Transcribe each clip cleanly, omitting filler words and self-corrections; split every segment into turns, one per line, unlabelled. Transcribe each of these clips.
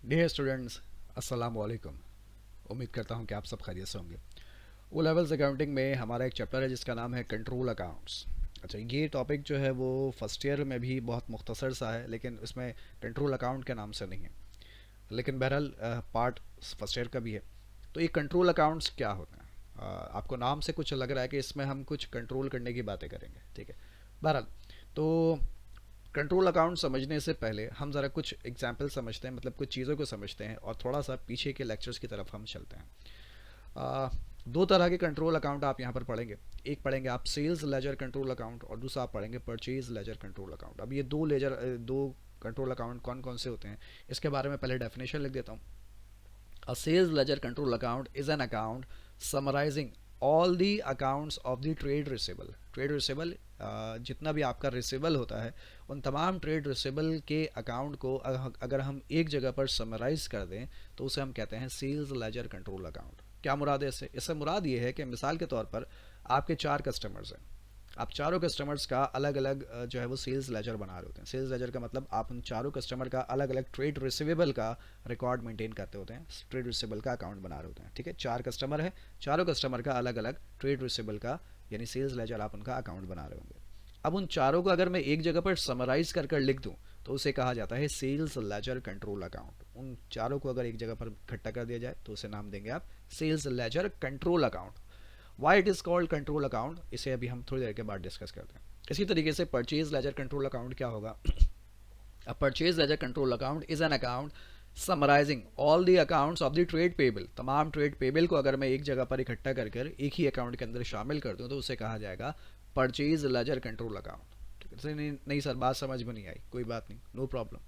Dear students, अस्सलाम वालेकुम। उम्मीद करता हूँ कि आप सब खैरियत से होंगे। ओ लेवल्स अकाउंटिंग में हमारा एक चैप्टर है जिसका नाम है कंट्रोल अकाउंट्स। अच्छा, ये टॉपिक जो है वो फर्स्ट ईयर में भी बहुत मुख्तसर सा है, लेकिन उसमें कंट्रोल अकाउंट के नाम से नहीं है। लेकिन बहरहाल पार्ट फर्स्ट ईयर का भी है। तो ये कंट्रोल अकाउंट्स क्या होता है? आपको नाम से कुछ लग रहा है कि इसमें हम कुछ कंट्रोल करने की बातें करेंगे, ठीक है। बहरहाल, तो कंट्रोल अकाउंट समझने से पहले हम ज़रा कुछ एग्जाम्पल समझते हैं, मतलब कुछ चीज़ों को समझते हैं और थोड़ा सा पीछे के लेक्चर्स की तरफ हम चलते हैं। आ, दो तरह के कंट्रोल अकाउंट आप यहाँ पर पढ़ेंगे। एक पढ़ेंगे आप सेल्स लेजर कंट्रोल अकाउंट और दूसरा आप पढ़ेंगे परचेज लेजर कंट्रोल अकाउंट। अब ये दो कंट्रोल अकाउंट कौन कौन से होते हैं, इसके बारे में पहले डेफिनेशन लिख देता हूँ। A sales ledger control account is an account summarizing all the accounts of the trade receivable. Trade receivable, जितना भी आपका रिसेबल होता है, उन तमाम ट्रेड रिसेबल के अकाउंट को अगर हम एक जगह पर समराइज कर दें तो उसे हम कहते हैं सेल्स लेजर कंट्रोल अकाउंट। क्या मुराद है इससे? इससे मुराद ये है कि मिसाल के तौर पर आपके 4 कस्टमर्स हैं। आप चारों कस्टमर्स का अलग अलग जो है वो सेल्स लेजर बना रहे होते हैं। सेल्स लेजर का मतलब आप उन चारों कस्टमर का अलग अलग ट्रेड रिसीवेबल का रिकॉर्ड मेंटेन करते होते हैं, ट्रेड रिसीवेबल का अकाउंट बना रहे होते हैं, ठीक है। 4 कस्टमर है, चारों कस्टमर का अलग अलग ट्रेड रिसीवेबल का यानी सेल्स लेजर आप उनका अकाउंट बना रहे होंगे। अब उन चारों को अगर मैं एक जगह पर समराइज कर कर लिख दूं तो उसे कहा जाता है सेल्स लेजर कंट्रोल अकाउंट। उन चारों को अगर एक जगह पर इकट्ठा कर दिया जाए तो उसे नाम देंगे आप sales ledger control account. Why it is called control account, इसे अभी हम थोड़ी देर के बाद डिस्कस करते हैं। इसी तरीके से परचेज लेजर कंट्रोल अकाउंट क्या होगा? A purchase ledger control account is an account summarising all the accounts of the trade payable. तमाम ट्रेड पेबल को अगर मैं एक जगह पर इकट्ठा कर कर एक ही अकाउंट के अंदर शामिल कर दूं तो उसे कहा जाएगा परचेज लेजर कंट्रोल अकाउंट। ठीक है, नहीं सर बात समझ में नहीं आई, कोई बात नहीं, नो प्रॉब्लम।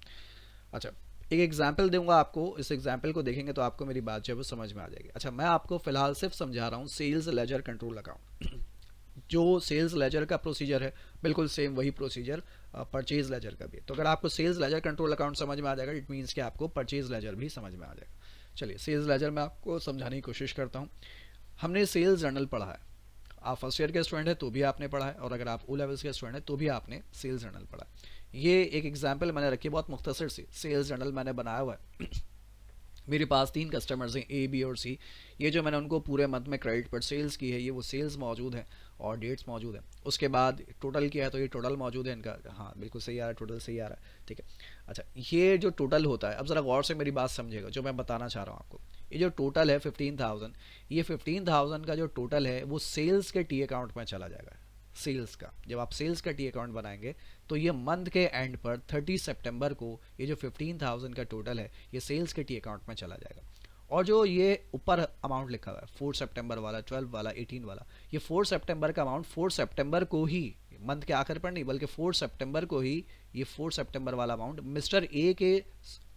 अच्छा, एक एग्जाम्पल दूंगा आपको, इस एग्जाम्पल को देखेंगे तो आपको मेरी बात जो है वो समझ में आ जाएगी। अच्छा, मैं आपको फिलहाल सिर्फ समझा रहा हूँ सेल्स लेजर कंट्रोल अकाउंट। जो सेल्स लेजर का प्रोसीजर है बिल्कुल सेम वही प्रोसीजर परचेज लेजर का भी है। तो अगर आपको सेल्स लेजर कंट्रोल अकाउंट समझ में आ जाएगा, इट मीन्स कि आपको परचेज लेजर भी समझ में आ जाएगा। चलिए, सेल्स लेजर में आपको समझाने की कोशिश करता हूँ। हमने सेल्स जर्नल पढ़ा है। आप फर्स्ट ईयर के स्टूडेंट हैं तो भी आपने पढ़ा है, और अगर आप ओ लेवल्स के स्टूडेंट हैं तो भी आपने सेल्स जर्नल पढ़ा है। ये एक एग्जाम्पल मैंने रखी है, बहुत मुख्तसर सी सेल्स जर्नल मैंने बनाया हुआ है। मेरे पास 3 कस्टमर्स हैं, ए बी और सी। ये जो मैंने उनको पूरे मंथ में क्रेडिट पर सेल्स की है, ये वो सेल्स मौजूद है और डेट्स मौजूद है। उसके बाद टोटल किया है तो ये टोटल मौजूद है इनका। हाँ बिल्कुल सही आ रहा है, टोटल सही आ रहा है, ठीक है। अच्छा, ये जो टोटल होता है, अब ज़रा गौर से मेरी बात समझिएगा जो मैं बताना चाह रहा हूँ आपको। ये जो टोटल है 15,000, ये 15,000 का जो टोटल है वो सेल्स के टी अकाउंट में चला जाएगा। सेल्स का, जब आप सेल्स का टी अकाउंट बनाएंगे तो ये मंथ के एंड पर 30 सितंबर को ये जो 15,000 का टोटल है ये सेल्स के टी अकाउंट में चला जाएगा। और जो ये ऊपर अमाउंट लिखा हुआ है 4 सितंबर वाला, 12 वाला, 18 वाला, ये 4 सितंबर का अमाउंट 4 सितंबर को ही, मंथ के आखिर पर नहीं बल्कि 4 सितंबर को ही ये 4 सितंबर वाला अमाउंट मिस्टर ए के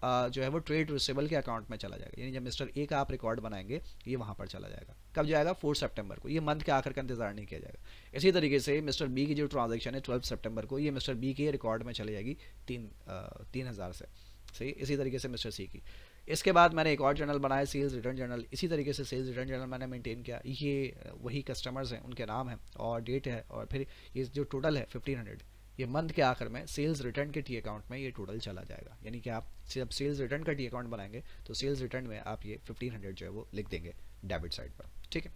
जो है वो ट्रेड रिसेबल के अकाउंट में चला जाएगा। यानी जब मिस्टर ए का आप रिकॉर्ड बनाएंगे ये वहां पर चला जाएगा। कब जाएगा? 4 सितंबर को। ये मंथ के आखिर का इंतजार नहीं किया जाएगा। इसी तरीके से मिस्टर बी की जो ट्रांजेक्शन है 12 सितंबर को, ये मिस्टर बी के रिकॉर्ड में चली जाएगी 3,000 से। सही, इसी तरीके से मिस्टर सी की। इसके बाद मैंने एक और जर्नल बनाया, सेल्स रिटर्न जर्नल। इसी तरीके से सेल्स रिटर्न जर्नल मैंने मेंटेन किया। ये वही कस्टमर्स हैं, उनके नाम हैं और डेट है, और फिर ये जो टोटल है 1500, ये मंथ के आखिर में सेल्स रिटर्न के टी अकाउंट में ये टोटल चला जाएगा। यानी कि आप जब सेल्स रिटर्न का टी अकाउंट बनाएंगे तो सेल्स रिटर्न में आप ये 1500 जो है वो लिख देंगे डेबिट साइड पर, ठीक है।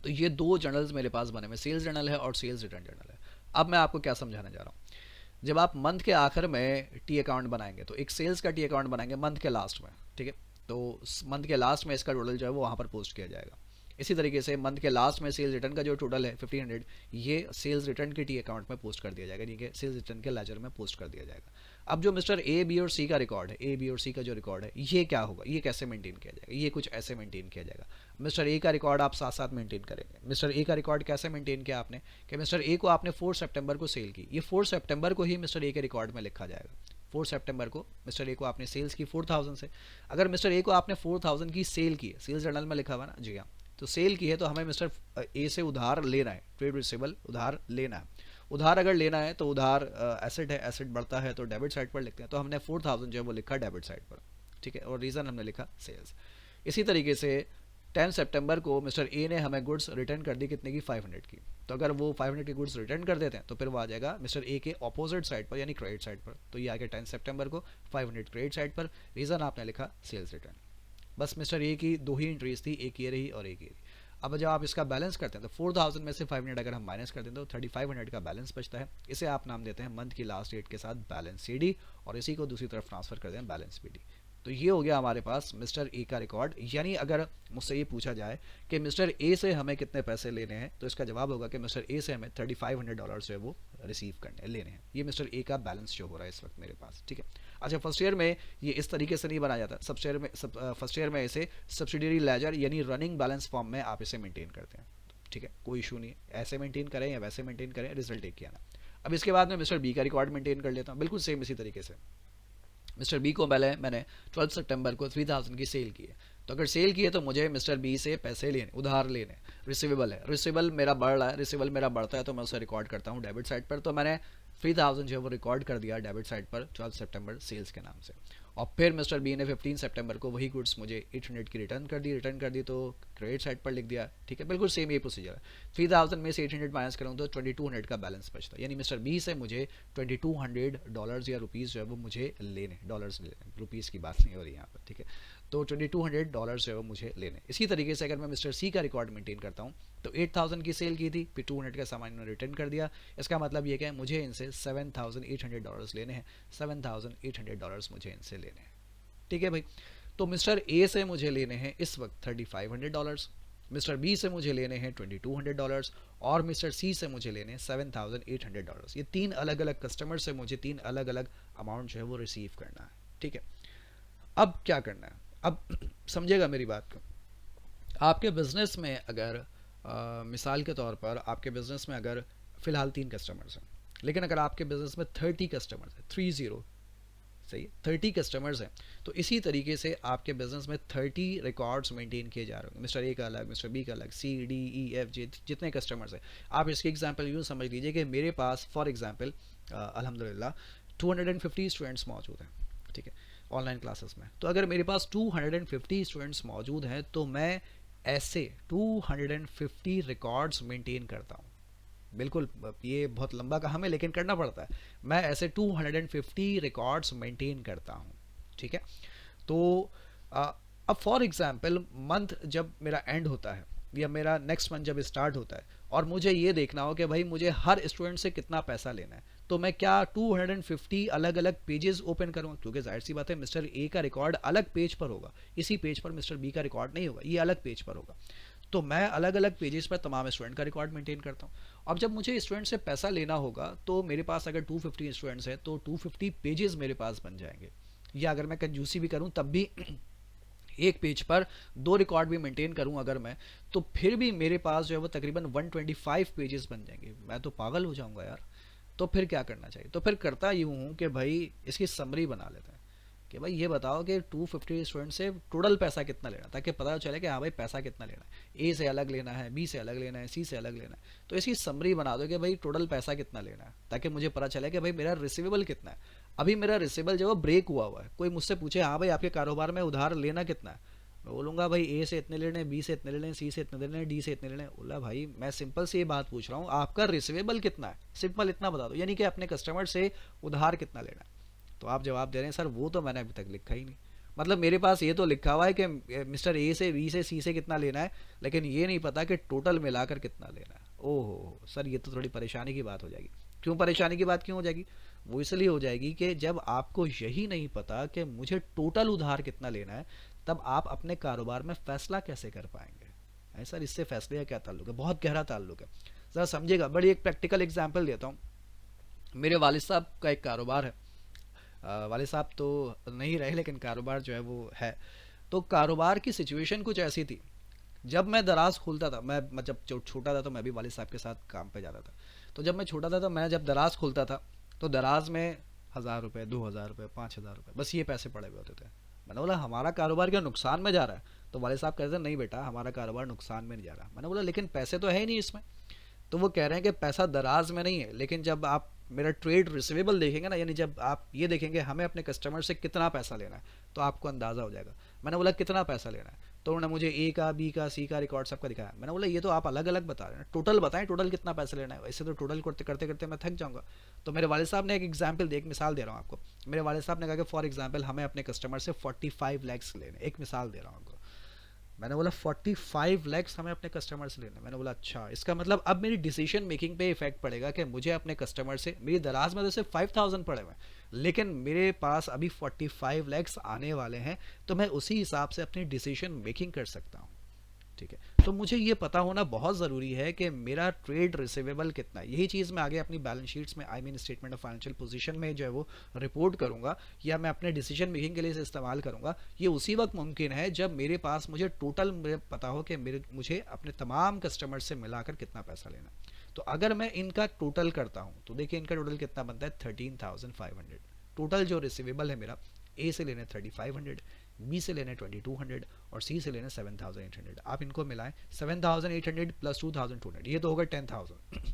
तो ये दो जर्नल्स मेरे पास बने हुए, सेल्स जर्नल है और सेल्स रिटर्न जर्नल है। अब मैं आपको क्या समझाने जा रहा हूँ। जब आप मंथ के आखिर में टी अकाउंट बनाएंगे तो एक सेल्स का टी अकाउंट बनाएंगे मंथ के लास्ट में, ठीक है। तो मंथ के लास्ट में इसका टोटल जो है वो वहाँ पर पोस्ट किया जाएगा। इसी तरीके से मंथ के लास्ट में सेल्स रिटर्न का जो टोटल है 1500, ये सेल्स रिटर्न के टी अकाउंट में पोस्ट कर दिया जाएगा, ठीक है, सेल्स रिटर्न के लेजर में पोस्ट कर दिया जाएगा। अब जो मिस्टर ए बी और सी का रिकॉर्ड है, ए बी और सी का जो रिकॉर्ड है, ये क्या होगा, ये कैसे मेंटेन किया जाएगा? ये कुछ ऐसे मेंटेन किया जाएगा। मिस्टर ए का रिकॉर्ड आप साथ साथ मेंटेन करेंगे। मिस्टर ए का रिकॉर्ड कैसे मेंटेन किया आपने कि मिस्टर ए को आपने 4 सितंबर को सेल की, ये 4 सितंबर को ही मिस्टर ए के रिकॉर्ड में लिखा जाएगा। 4 सितंबर को मिस्टर ए को आपने सेल्स की 4,000 से। अगर मिस्टर ए को आपने 4,000 की सेल की, सेल्स जर्नल में लिखा हुआ ना, जी हाँ, तो सेल की है तो हमें मिस्टर ए से उधार लेना है, ट्रेड रिसीवेबल उधार लेना है। उधार अगर लेना है तो उधार एसेट है, एसेट बढ़ता है तो डेबिट साइड पर लिखते हैं। तो हमने 4,000 जो है वो लिखा डेबिट साइड पर, ठीक है, और रीज़न हमने लिखा सेल्स। इसी तरीके से 10 सितंबर को मिस्टर ए ने हमें गुड्स रिटर्न कर दी कितने की, 500 की। तो अगर वो 500 की गुड्स रिटर्न कर देते हैं तो फिर वो आ जाएगा मिस्टर ए के अपोजिट साइड पर, यानी क्रेडिट साइड पर। तो ये आ गया 10 सितंबर को 500 क्रेडिट साइड पर। रीज़न आपने लिखा सेल्स रिटर्न। बस मिस्टर ए की दो ही एंट्रीज थी, एक ये रही और एक ये रही। अब जब आप इसका बैलेंस करते हैं तो 4000 में से 500 अगर हम माइनस कर दें तो 3500 का बैलेंस बचता है। इसे आप नाम देते हैं मंथ की लास्ट डेट के साथ बैलेंस सी डी, और इसी को दूसरी तरफ ट्रांसफर कर दें बैलेंस बी डी। तो ये हो गया हमारे पास मिस्टर ए का रिकॉर्ड। यानी अगर मुझसे ये पूछा जाए कि मिस्टर ए से हमें कितने पैसे लेने हैं, तो इसका जवाब होगा कि मिस्टर ए से हमें $3500 जो है वो रिसीव करने लेने हैं। ये मिस्टर ए का बैलेंस जो हो रहा है इस वक्त मेरे पास, ठीक है। अच्छा, फर्स्ट ईयर में ये इस तरीके से नहीं बनाया जाता। फर्स्ट ईयर में इसे सब्सिडियरी लेजर यानी रनिंग बैलेंस फॉर्म में आप इसे मेंटेन करते हैं, ठीक है, कोई इशू नहीं है। ऐसे मेंटेन करें या वैसे मेंटेन करें, रिजल्ट एक किया ना। अब इसके बाद में मिस्टर बी का रिकॉर्ड मेंटेन कर लेता हूँ, बिल्कुल सेम इसी तरीके से। मिस्टर बी को मैंने 12 सितंबर को 3000 की सेल की है। तो अगर सेल की है तो मुझे मिस्टर बी से पैसे लेने, उधार लेने। रिसीवेबल है, रिसीवेबल मेरा बढ़ रहा है, रिसीवेबल मेरा बढ़ता है तो मैं उसे रिकॉर्ड करता हूँ डेबिट साइड पर। तो मैंने 3000 जो है वो रिकॉर्ड कर दिया डेबिट साइड पर 12 सितंबर सेल्स के नाम से। और फिर मिस्टर बी ने 15 सितंबर को वही गुड्स मुझे 800 की रिटर्न कर दी तो क्रेडिट साइड पर लिख दिया, ठीक है, बिल्कुल सेम ये प्रोसीजर है। 3000 में से 800 माइनस करूँ तो 2200 का बैलेंस बचता है। यानी मिस्टर बी से मुझे $2200 या रुपीज़ जो है वो मुझे लेने, डॉलर्स लेने, रुपीज़ की बात नहीं हो रही यहाँ पर, ठीक है। तो $2200 जो है वो मुझे लेने। इसी तरीके से अगर मैं मिस्टर सी का रिकॉर्ड मेंटेन करता हूँ तो 8000 की सेल की थी, फिर 200 का सामान इन्होंने रिटर्न कर दिया। इसका मतलब ये कि मुझे इनसे $7800 लेने हैं, $7800 मुझे इनसे लेने हैं, ठीक है भाई। तो मिस्टर ए से मुझे लेने हैं इस वक्त $3500, मिस्टर बी से मुझे लेने हैं $2200 और मिस्टर सी से मुझे लेने हैं $7800। ये तीन अलग अलग कस्टमर से मुझे तीन अलग अलग अमाउंट जो है वो रिसीव करना है, ठीक है। अब क्या करना है, अब समझिएगा मेरी बात को। आपके बिजनेस में अगर मिसाल के तौर पर आपके बिजनेस में अगर फ़िलहाल 3 कस्टमर्स हैं, लेकिन अगर आपके बिजनेस में 30 कस्टमर्स हैं, 30 सही, 30 कस्टमर्स हैं, तो इसी तरीके से आपके बिजनेस में 30 रिकॉर्ड्स मेंटेन किए जा रहे होंगे। मिस्टर ए का अलग, मिस्टर बी का अलग, C D E F G जितने कस्टमर्स हैं। आप इसकी एग्जांपल यूँ समझ लीजिए कि मेरे पास फॉर एग्जांपल अल्हम्दुलिल्लाह 250 स्टूडेंट्स मौजूद हैं, ठीक है, ऑनलाइन क्लासेस में। तो अगर मेरे पास 250 स्टूडेंट्स मौजूद हैं तो मैं ऐसे 250 रिकॉर्ड्स मेंटेन करता हूँ। बिल्कुल, ये बहुत लंबा काम है लेकिन करना पड़ता है। मैं ऐसे 250 रिकॉर्ड्स मेंटेन करता हूँ, ठीक है। तो अब फॉर एग्जांपल मंथ जब मेरा एंड होता है या मेरा नेक्स्ट मंथ जब स्टार्ट होता है और मुझे ये देखना हो कि भाई मुझे हर स्टूडेंट से कितना पैसा लेना है, तो मैं क्या 250 अलग अलग पेजेस ओपन करूँगा? क्योंकि जाहिर सी बात है मिस्टर ए का रिकॉर्ड अलग पेज पर होगा, इसी पेज पर मिस्टर बी का रिकॉर्ड नहीं होगा, ये अलग पेज पर होगा। तो मैं अलग अलग पेजेस पर तमाम स्टूडेंट का रिकॉर्ड मेंटेन करता हूँ। अब जब मुझे स्टूडेंट से पैसा लेना होगा तो मेरे पास अगर 250 स्टूडेंट्स हैं तो 250 पेजेस मेरे पास बन जाएंगे। या अगर मैं कंजूसी भी करूँ तब भी एक पेज पर 2 रिकॉर्ड भी मेंटेन करूं अगर मैं, तो फिर भी मेरे पास जो है वो तकरीबन 125 पेजेस बन जाएंगे। मैं तो पागल हो जाऊंगा यार। तो फिर क्या करना चाहिए? तो फिर करता यूँ हूँ कि भाई इसकी समरी बना लेते हैं कि भाई ये बताओ कि 250 स्टूडेंट से टोटल पैसा कितना लेना, ताकि पता चले कि हाँ भाई पैसा कितना लेना है। ए से अलग लेना है, बी से अलग लेना है, सी से अलग लेना है। तो इसकी समरी बना दो कि भाई टोटल पैसा कितना लेना है, ताकि मुझे पता चले कि भाई मेरा रिसीवेबल कितना है। अभी मेरा रिसीवेबल जो है ब्रेक हुआ है। कोई मुझसे पूछे हाँ भाई आपके कारोबार में उधार लेना कितना है, मैं बोलूँगा भाई ए से इतने लेने, बी से इतने लेने, सी से इतने लेने, डी से इतने लेने। बोला भाई मैं सिंपल से ये बात पूछ रहा हूँ, आपका रिसीवेबल कितना है, सिंपल इतना बता दो, यानी कि अपने कस्टमर से उधार कितना लेना है। तो आप जवाब दे रहे हैं सर वो तो मैंने अभी तक लिखा ही नहीं। मतलब मेरे पास ये तो लिखा हुआ है कि मिस्टर ए से, बी से, सी से कितना लेना है, लेकिन ये नहीं पता कि टोटल मिलाकर कितना लेना है। ओहो सर, ये तो थोड़ी परेशानी की बात हो जाएगी। क्यों परेशानी की बात क्यों हो जाएगी? वो इसलिए हो जाएगी कि जब आपको यही नहीं पता कि मुझे टोटल उधार कितना लेना है, तब आप अपने कारोबार में फैसला कैसे कर पाएंगे? सर इससे फैसले का क्या ताल्लुक है? बहुत गहरा ताल्लुक है, ज़रा समझिएगा। बड़ी एक प्रैक्टिकल एग्जांपल देता हूँ। मेरे वालिद साहब का एक कारोबार है। वालिद साहब तो नहीं रहे लेकिन कारोबार जो है वो है। तो कारोबार की सिचुएशन कुछ ऐसी थी, जब मैं दराज खोलता था, मैं जब छोटा था तो मैं भी वालिद साहब के साथ काम पे जाता था। तो जब मैं छोटा था तो मैं जब दराज खोलता था तो दराज में 1000 रुपये, 2000 रुपये, 5000 रुपये, बस ये पैसे पड़े हुए होते थे। मैंने बोला हमारा कारोबार क्या नुकसान में जा रहा है? तो वालिद साहब कहते हैं नहीं बेटा हमारा कारोबार नुकसान में नहीं जा रहा। मैंने बोला लेकिन पैसे तो है ही नहीं इसमें। तो वो कह रहे हैं कि पैसा दराज में नहीं है, लेकिन जब आप मेरा ट्रेड रिसीवेबल देखेंगे ना, यानी जब आप ये देखेंगे हमें अपने कस्टमर से कितना पैसा लेना है, तो आपको अंदाज़ा हो जाएगा। मैंने बोला कितना पैसा लेना है? तो उन्होंने मुझे ए का, बी का, सी का रिकॉर्ड सबका दिखाया। मैंने बोला ये तो आप अलग अलग बता रहे हैं, टोटल बताएं, टोटल कितना पैसा लेना है, ऐसे तो टोटल करते करते करते मैं थक जाऊंगा। तो मेरे वाले साहब ने एक एग्जाम्पल दे, एक मिसाल दे रहा हूँ आपको। मेरे वाले साहब ने कहा कि फॉर एग्जाम्पल हमें अपने कस्टमर से 45 लैक्स लेने, एक मिसाल दे रहा हूँ आपको। मैंने बोला 45 लैक्स हमें अपने कस्टमर से लेने। मैंने बोला अच्छा, इसका मतलब अब मेरी डिसीजन मेकिंग पे इफेक्ट पड़ेगा कि मुझे अपने कस्टमर से, मेरी दराज में तो सिर्फ 5000 पड़े हुए हैं, लेकिन मेरे पास अभी 45 लैक्स आने वाले हैं, तो मैं उसी हिसाब से अपनी डिसीजन मेकिंग कर सकता हूँ। ठीक है, तो मुझे ये पता होना बहुत ज़रूरी है कि मेरा ट्रेड रिसीवेबल कितना है। यही चीज़ मैं आगे अपनी बैलेंस शीट्स में, I mean statement of financial position में जो है वो रिपोर्ट करूंगा, या मैं अपने डिसीजन मेकिंग के लिए इसे इस्तेमाल करूंगा। ये उसी वक्त मुमकिन है जब मेरे पास मुझे टोटल पता हो कि मुझे अपने तमाम कस्टमर से मिलाकर कितना पैसा लेना। तो अगर मैं इनका टोटल करता हूँ तो देखिए इनका टोटल कितना बनता है, 13,500। टोटल जो रिसीवेबल है मेरा, ए से लेने 3500, बी से लेने 2200 और सी से लेने 7800। आप इनको मिलाएं, 7800 प्लस 2200, ये तो होगा 10,000।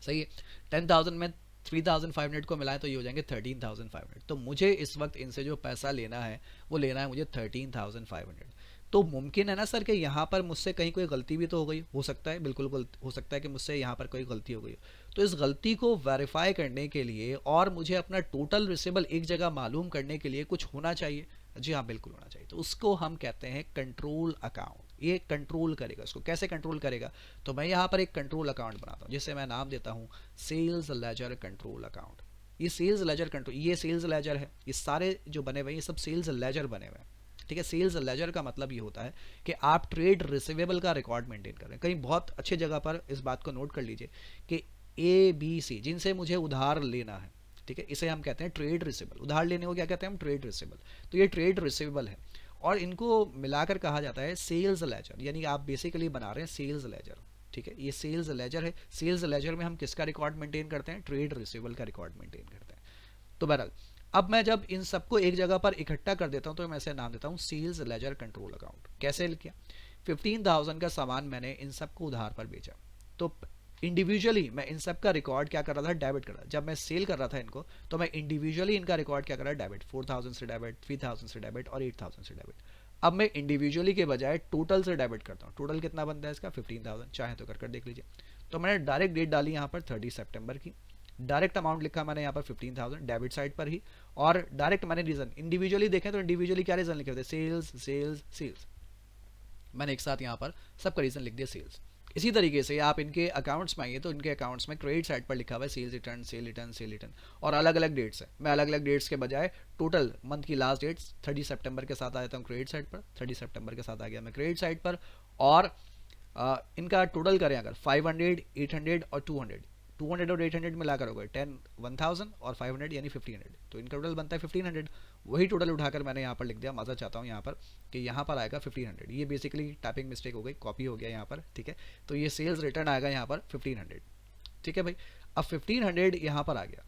सही है, 10,000 में 3,500 को मिलाएं तो ये हो जाएंगे 13,500। तो मुझे इस वक्त इनसे जो पैसा लेना है वो लेना है मुझे 13,500। तो मुमकिन है ना सर कि यहाँ पर मुझसे कहीं कोई गलती भी तो हो गई, हो सकता है, बिल्कुल हो सकता है कि मुझसे यहाँ पर कोई गलती हो गई। तो इस गलती को वेरीफाई करने के लिए और मुझे अपना टोटल रिसीवेबल एक जगह मालूम करने के लिए कुछ होना चाहिए। जी हाँ, बिल्कुल होना चाहिए। तो उसको हम कहते हैं कंट्रोल अकाउंट। ये कंट्रोल करेगा, इसको कैसे कंट्रोल करेगा, तो मैं यहाँ पर एक कंट्रोल अकाउंट बनाता हूँ जिसे मैं नाम देता हूँ सेल्स लेजर कंट्रोल अकाउंट। ये सेल्स लेजर कंट्रोल, ये सेल्स लेजर है, ये सारे जो बने हुए हैं ये सब सेल्स लेजर बने हुए हैं। ठीक है, सेल्स लेजर का मतलब ये होता है कि आप ट्रेड रिसीवेबल का रिकॉर्ड मेंटेन कर रहे हैं। कहीं बहुत अच्छी जगह पर इस बात को नोट कर लीजिए कि ए बी सी जिनसे मुझे उधार लेना है, ठीक है, इसे हम कहते हैं ट्रेड रिसीवेबल। उधार लेने को क्या कहते हैं हम, ट्रेड रिसीवेबल। तो ये ट्रेड रिसीवेबल है और इनको मिलाकर कहा जाता है सेल्स लेजर, यानी आप बेसिकली बना रहे हैं सेल्स लेजर। ठीक है, ये सेल्स लेजर है। सेल्स लेजर में हम किसका रिकॉर्ड मेंटेन करते हैं, ट्रेड रिसीवेबल का रिकॉर्ड मेंटेन करते हैं। तो बहरहाल अब मैं जब इन सबको एक जगह पर इकट्ठा कर देता हूं तो मैं इसे नाम देता हूं सेल्स लेजर कंट्रोल अकाउंट। कैसे किया, 15,000 का सामान मैंने इन सबको उधार पर बेचा, तो इंडिविजुअली मैं इन सब का रिकॉर्ड क्या कर रहा था, डेबिट कर रहा था। जब मैं सेल कर रहा था इनको तो मैं इंडिविजुअली इनका रिकॉर्ड क्या कर रहा है, डेबिट, 4,000 से डेबिट, 3,000 से डेबिट और 8,000 से डेबिट। अब मैं इंडिविजुअली के बजाय टोटल से डेबिट करता हूँ। टोटल कितना बनता है इसका, 15,000, चाहे तो कर देख लीजिए। तो मैंने डायरेक्ट डेट डाली यहाँ पर 30 सितंबर की, डायरेक्ट अमाउंट लिखा मैंने यहाँ पर 15,000 डेबिट साइड पर ही, और डायरेक्ट मैंने रीजन इंडिविजुअली देखें तो इंडिविजुअली क्या रीजन लिखे थे, सेल्स सेल्स सेल्स। मैंने एक साथ यहाँ पर सबका रीजन लिख दिया सेल्स। इसी तरीके से आप इनके अकाउंट्स में आइए तो इनके अकाउंट्स में क्रेडिट साइड पर लिखा हुआ है sales return, sale return, sale return, और अलग अलग डेट्स है। मैं अलग अलग डेट्स के बजाय टोटल मंथ की लास्ट डेट्स 30 सितंबर के साथ आ जाता हूँ क्रेडिट साइड पर, 30 सितंबर के साथ आ गया मैं क्रेडिट साइड पर। और इनका टोटल करें अगर 500, 800 और 200, 200 और 800 मिलाकर हो गए 1000 और 500 यानी 1500, तो इनका टोटल बनता है 1500। वही टोटल उठाकर मैंने यहाँ पर लिख दिया, मजा चाहता हूँ यहाँ पर कि यहाँ पर आएगा 1500। ये बेसिकली टाइपिंग मिस्टेक हो गई, कॉपी हो गया यहाँ पर। ठीक है, तो ये सेल्स रिटर्न आएगा यहाँ पर 1500। ठीक है भाई, अब 1500 यहाँ पर आ गया,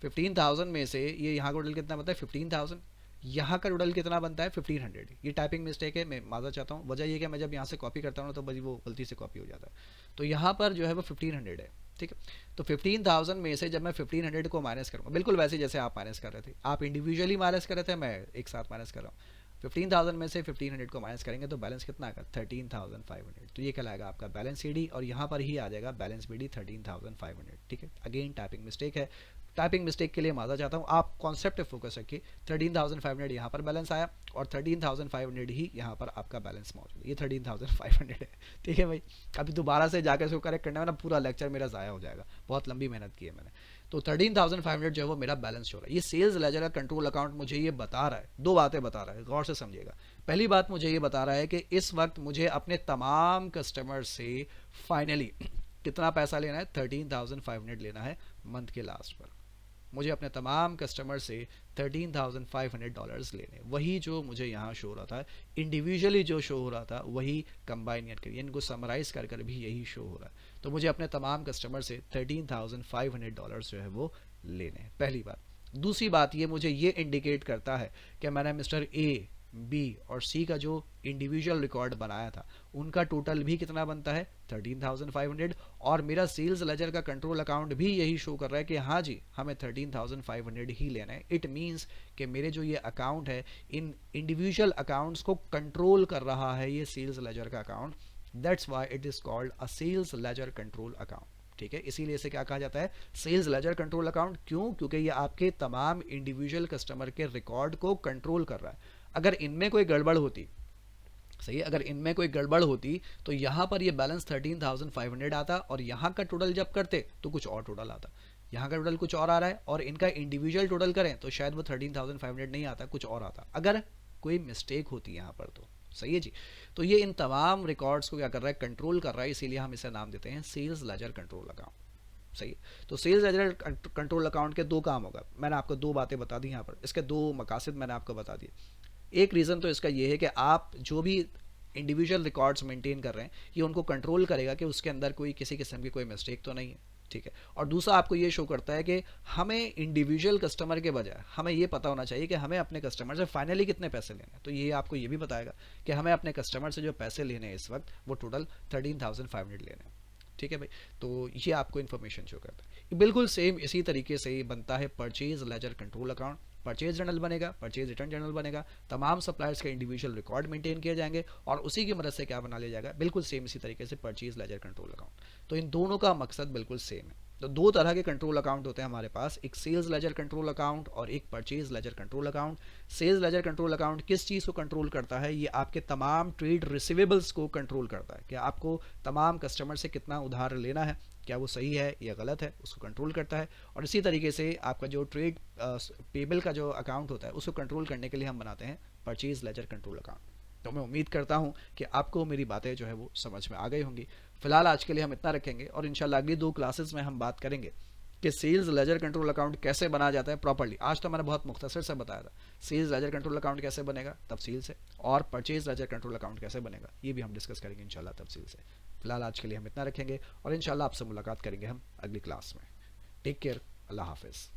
15,000 में से ये यहाँ का टोटल कितना बनता है 15,000, यहाँ का टोटल कितना बनता है 1500। ये टाइपिंग मिस्टेक है, मैं माजा चाहता हूँ। वजह ये कि मैं जब यहाँ से कॉपी करता हूँ तो बस वो गलती से कॉपी हो जाता है। तो यहाँ पर जो है वो 1500 है। ठीक है, तो 15,000 में से जब मैं 1500 को माइनस करूँगा, बिल्कुल वैसे जैसे आप माइनस कर रहे थे, आप इंडिविजुअली माइनस कर रहे थे, मैं एक साथ माइनस कर रहा हूँ। 15,000 में से 1500 को माइनस करेंगे तो बैलेंस कितना आएगा 13,500। तो ये कहलाएगा आपका बैलेंस सी डी, और यहाँ पर ही आ जाएगा बैलेंस बी डी 13,500। ठीक है, अगेन टाइपिंग मिस्टेक है, टाइपिंग मिस्टेक के लिए माजा चाहता हूँ। आप कॉन्सेप्ट पे फोकस रखिए। 13,500 यहाँ पर बैलेंस आया और 13,500 ही यहाँ पर आपका बैलेंस मौजूद है। ये 13,500 है। ठीक है भाई, अभी दोबारा से जाकर इसको करेक्ट करने में ना पूरा लेक्चर मेरा ज़ाया हो जाएगा, बहुत लंबी मेहनत की है मैंने। तो 13,500 जो है वो मेरा बैलेंस हो रहा है। ये सेल्स लेजर का कंट्रोल अकाउंट मुझे ये बता रहा है, दो बातें बता रहा है, गौर से समझिएगा। पहली बात मुझे ये बता रहा है कि इस वक्त मुझे अपने तमाम कस्टमर से फाइनली कितना पैसा लेना है, 13,500 लेना है मंथ के लास्ट पर। मुझे अपने तमाम कस्टमर से $13,500 लेने, वही जो मुझे यहाँ शो हो रहा था, इंडिविजुअली जो शो हो रहा था वही कंबाइन करके, इनको समराइज कर कर भी यही शो हो रहा है। तो मुझे अपने तमाम कस्टमर से $13,500 जो है वो लेने हैं, पहली बात। दूसरी बात ये मुझे ये इंडिकेट करता है कि मैंने मिस्टर ए बी और सी का जो इंडिविजुअल रिकॉर्ड बनाया था उनका टोटल भी कितना बनता है 13,500, और मेरा सेल्स लेजर का कंट्रोल अकाउंट भी यही शो कर रहा है कि हाँ जी हमें 13,500 ही लेना है। इट मीन्स कि मेरे जो ये अकाउंट है इन इंडिविजुअल अकाउंट्स को कंट्रोल कर रहा है ये सेल्स लेजर का account. That's why it is called a sales ledger control account. ठीक है, इसीलिए इसे क्या कहा जाता है, सेल्स लेजर कंट्रोल अकाउंट। क्यों? क्योंकि ये आपके तमाम इंडिविजुअल कस्टमर के रिकॉर्ड को कंट्रोल कर रहा है। अगर इनमें कोई गड़बड़ होती, सही है, अगर इनमें कोई गड़बड़ होती तो यहाँ पर ये बैलेंस 13,500 आता और यहाँ का टोटल जब करते तो कुछ और टोटल आता। यहाँ का टोटल कुछ और आ रहा है और इनका इंडिविजुअल टोटल करें तो शायद वो 13,500 नहीं आता, कुछ और आता अगर कोई मिस्टेक होती यहाँ पर तो। सही है जी। तो ये इन तमाम रिकॉर्ड्स को क्या कर रहा है, कंट्रोल कर रहा है, इसीलिए हम इसे नाम देते हैं सेल्स लेजर कंट्रोल अकाउंट। सही है। तो सेल्स लेजर कंट्रोल अकाउंट के दो काम होगा, मैंने आपको दो बातें बता दी यहाँ पर, इसके दो मकासद मैंने आपको बता दिए। एक रीज़न तो इसका ये है कि आप जो भी इंडिविजुअल रिकॉर्ड्स मेंटेन कर रहे हैं ये उनको कंट्रोल करेगा कि उसके अंदर कोई किसी किस्म की कोई मिस्टेक तो नहीं है। ठीक है। और दूसरा आपको ये शो करता है कि हमें इंडिविजुअल कस्टमर के बजाय हमें ये पता होना चाहिए कि हमें अपने कस्टमर से फाइनली कितने पैसे लेने हैं। तो ये आपको ये भी बताएगा कि हमें अपने कस्टमर से जो पैसे लेने हैं इस वक्त वो टोटल 13,500 लेने हैं। ठीक है भाई। तो ये आपको इन्फॉर्मेशन शो करता है। बिल्कुल सेम इसी तरीके से ही बनता है purchase ledger control account. Purchase journal बनेगा, परचेज रिटर्न जर्नल बनेगा, तमाम सप्लायर्स के इंडिविजुअल रिकॉर्ड मेंटेन किए जाएंगे और उसी की मदद से क्या बना लिया जाएगा, बिल्कुल सेम इसी तरीके से परचेज लेजर कंट्रोल अकाउंट। तो इन दोनों का मकसद बिल्कुल सेम है। तो दो तरह के कंट्रोल अकाउंट होते हैं हमारे पास, एक सेल्स लेजर कंट्रोल अकाउंट और एक purchase ledger control account. Sales ledger control account किस चीज़ को कंट्रोल करता है, ये आपके तमाम ट्रेड रिसीवेबल्स को कंट्रोल करता है कि आपको तमाम कस्टमर से कितना उधार लेना है, क्या वो सही है या गलत है, उसको कंट्रोल करता है। और इसी तरीके से आपका जो ट्रेड पेबल का जो अकाउंट होता है उसको कंट्रोल करने के लिए हम बनाते हैं परचेज लेजर कंट्रोल अकाउंट। तो मैं उम्मीद करता हूं कि आपको मेरी बातें जो है वो समझ में आ गई होंगी। फिलहाल आज के लिए हम इतना रखेंगे और इंशाल्लाह अगली दो क्लासेस में हम बात करेंगे कि सेल्स लेजर कंट्रोल अकाउंट कैसे बनाया जाता है प्रॉपर्ली। आज तो मैंने बहुत मुख्तसर से बताया था सेल्स लेजर कंट्रोल अकाउंट कैसे बनेगा तफसील से, और परचेज लेजर कंट्रोल अकाउंट कैसे बनेगा ये भी हम डिस्कस करेंगे इंशाल्लाह तफसील से। फिलहाल आज के लिए हम इतना रखेंगे और इंशाल्लाह आपसे मुलाकात करेंगे हम अगली क्लास में। टेक केयर, अल्लाह हाफिज़।